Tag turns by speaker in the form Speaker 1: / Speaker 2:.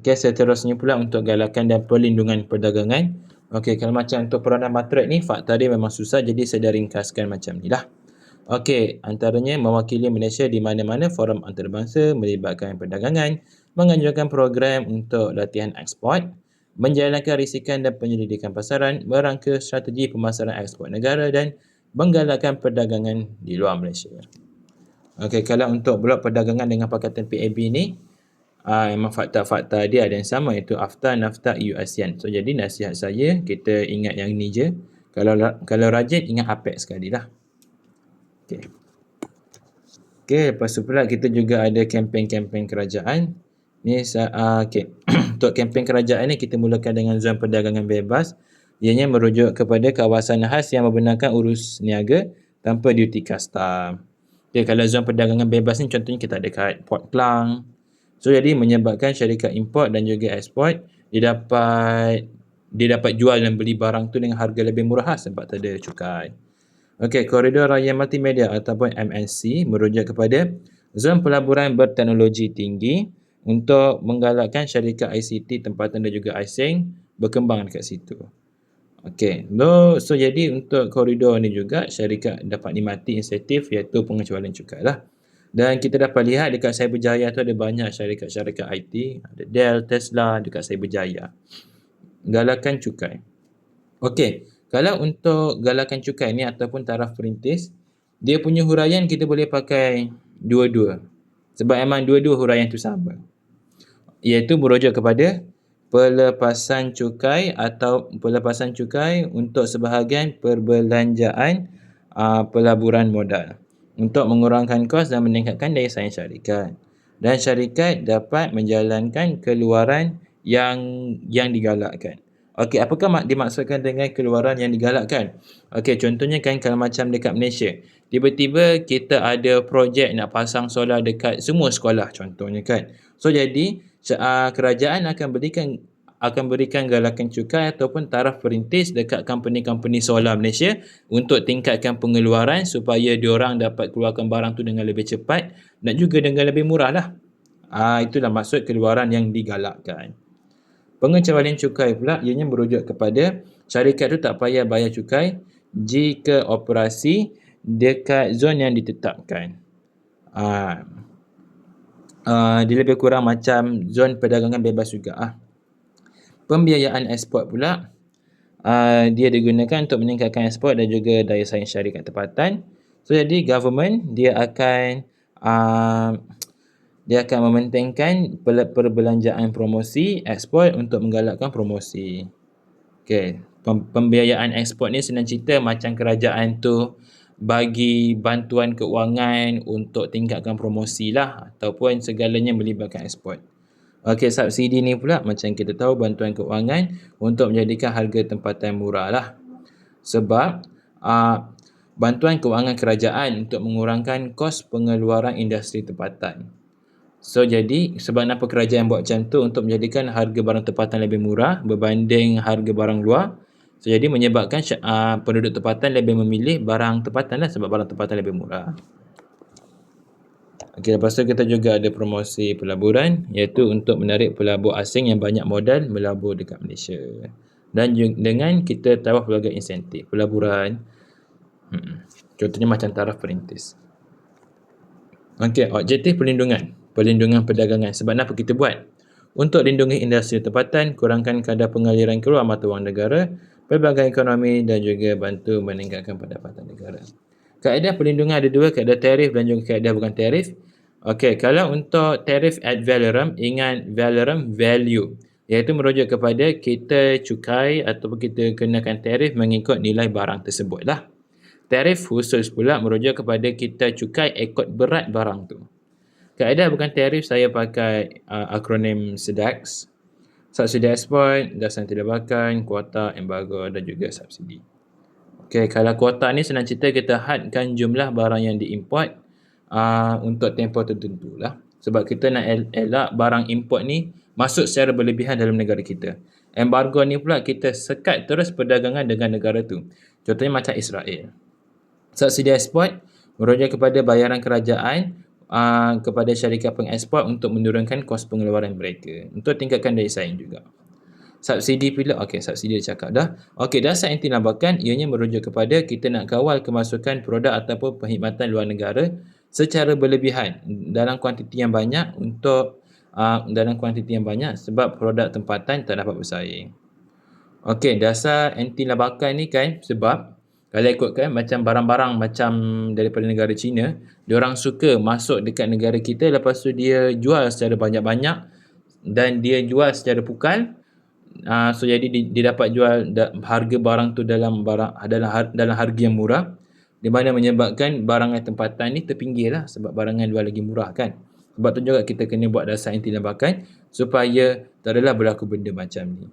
Speaker 1: Okey, seterusnya pula untuk galakan dan perlindungan perdagangan. Okey, kalau macam untuk peranan matret ni, fakta dia memang susah, jadi saya dah ringkaskan macam ni lah. Okey, antaranya mewakili Malaysia di mana-mana forum antarabangsa, melibatkan perdagangan, menganjurkan program untuk latihan ekspor, menjalankan risikan dan penyelidikan pasaran, merangka strategi pemasaran ekspor negara dan menggalakkan perdagangan di luar Malaysia. Okey, kalau untuk blok perdagangan dengan Pakatan PAB ni, memang fakta-fakta dia ada yang sama, iaitu AFTA, NAFTA, EU, ASEAN. So, jadi nasihat saya, kita ingat yang ni je. Kalau rajin, ingat APEC sekali lah. Okey. Okey, lepas tu pula kita juga ada kempen-kempen kerajaan. Ni, okey. Untuk kempen kerajaan ni, kita mulakan dengan zon perdagangan bebas. Ianya merujuk kepada kawasan khas yang membenarkan urus niaga tanpa duty custom. Okay, kalau zon perdagangan bebas ni contohnya kita ada kat Port Klang. So, jadi menyebabkan syarikat import dan juga ekspor dia dapat jual dan beli barang tu dengan harga lebih murah sebab tak ada cukai. Okey, koridor raya multimedia ataupun MNC merujuk kepada zon pelaburan berteknologi tinggi untuk menggalakkan syarikat ICT tempatan dan juga asing berkembang dekat situ. Okey, so jadi untuk koridor ni juga syarikat dapat nikmati insentif iaitu pengecualian cukai lah. Dan kita dapat lihat dekat Cyberjaya tu ada banyak syarikat-syarikat IT, ada Dell, Tesla dekat Cyberjaya. Galakan cukai. Okey, kalau untuk galakan cukai ni ataupun taraf perintis, dia punya huraian kita boleh pakai dua-dua. Sebab memang dua-dua huraian tu sama. Iaitu merujuk kepada pelepasan cukai atau pelepasan cukai untuk sebahagian perbelanjaan pelaburan modal untuk mengurangkan kos dan meningkatkan daya saing syarikat. Dan syarikat dapat menjalankan keluaran yang digalakkan. Okey, apakah dimaksudkan dengan keluaran yang digalakkan? Okey, contohnya kan kalau macam dekat Malaysia, tiba-tiba kita ada projek nak pasang solar dekat semua sekolah contohnya kan. So jadi kerajaan akan berikan galakan cukai ataupun taraf perintis dekat company-company solar Malaysia untuk tingkatkan pengeluaran supaya diorang dapat keluarkan barang tu dengan lebih cepat dan juga dengan lebih murah lah. Itulah maksud keluaran yang digalakkan. Pengecualian cukai pula ianya merujuk kepada syarikat tu tak payah bayar cukai jika operasi dekat zon yang ditetapkan. Dia lebih kurang macam zon perdagangan bebas juga. Pembiayaan ekspor pula, dia digunakan untuk meningkatkan ekspor dan juga daya saing syarikat tempatan. So, jadi government dia akan mementingkan perbelanjaan promosi ekspor untuk menggalakkan promosi. Okey, pembiayaan ekspor ni senang cerita macam kerajaan tu bagi bantuan keuangan untuk tingkatkan promosi lah ataupun segalanya melibatkan ekspor. Okey, subsidi ni pula macam kita tahu bantuan keuangan untuk menjadikan harga tempatan murah lah. Sebab bantuan keuangan kerajaan untuk mengurangkan kos pengeluaran industri tempatan. So, jadi sebab kenapa kerajaan buat macam tu untuk menjadikan harga barang tempatan lebih murah berbanding harga barang luar. So, jadi menyebabkan penduduk tempatan lebih memilih barang tempatan lah sebab barang tempatan lebih murah. Okey, lepas tu kita juga ada promosi pelaburan iaitu untuk menarik pelabur asing yang banyak modal melabur dekat Malaysia. Dan dengan kita tawarkan pelbagai insentif pelaburan. Contohnya macam taraf perintis. Okey, objektif perlindungan perdagangan. Sebab apa kita buat? Untuk lindungi industri tempatan, kurangkan kadar pengaliran keluar mata wang negara, pelbagai ekonomi dan juga bantu meningkatkan pendapatan negara. Kaedah perlindungan ada dua, kaedah tarif dan juga kaedah bukan tarif. Okey, kalau untuk tarif ad valorem, ingat valorem value, iaitu merujuk kepada kita cukai ataupun kita kenakan tarif mengikut nilai barang tersebut lah. Tarif khusus pula merujuk kepada kita cukai ikut berat barang tu. Kaedah bukan tarif saya pakai akronim SEDAX. Subsidi ekspor, dasar tidakbakan, kuota, embargo dan juga subsidi. Okey, kalau kuota ni senang cerita kita hadkan jumlah barang yang diimport untuk tempoh tertentu lah. Sebab kita nak elak barang import ni masuk secara berlebihan dalam negara kita. Embargo ni pula kita sekat terus perdagangan dengan negara tu. Contohnya macam Israel. Subsidi ekspor merujuk kepada bayaran kerajaan kepada syarikat pengeksport untuk menurunkan kos pengeluaran mereka untuk tingkatkan daya saing juga. Subsidi pula, subsidi dah cakap dah. Dasar anti lambakan ianya merujuk kepada kita nak kawal kemasukan produk ataupun perkhidmatan luar negara secara berlebihan dalam kuantiti yang banyak sebab produk tempatan tak dapat bersaing. Dasar anti lambakan ni kan sebab kalau ikutkan macam barang-barang macam daripada negara China, diorang suka masuk dekat negara kita, lepas tu dia jual secara banyak-banyak dan dia jual secara pukal. So jadi dia dapat jual harga barang tu dalam harga yang murah, di mana menyebabkan barangan tempatan ni terpinggir lah sebab barangan luar lagi murah kan. Sebab tu juga kita kena buat dasar anti lambakan supaya tak adalah berlaku benda macam ni.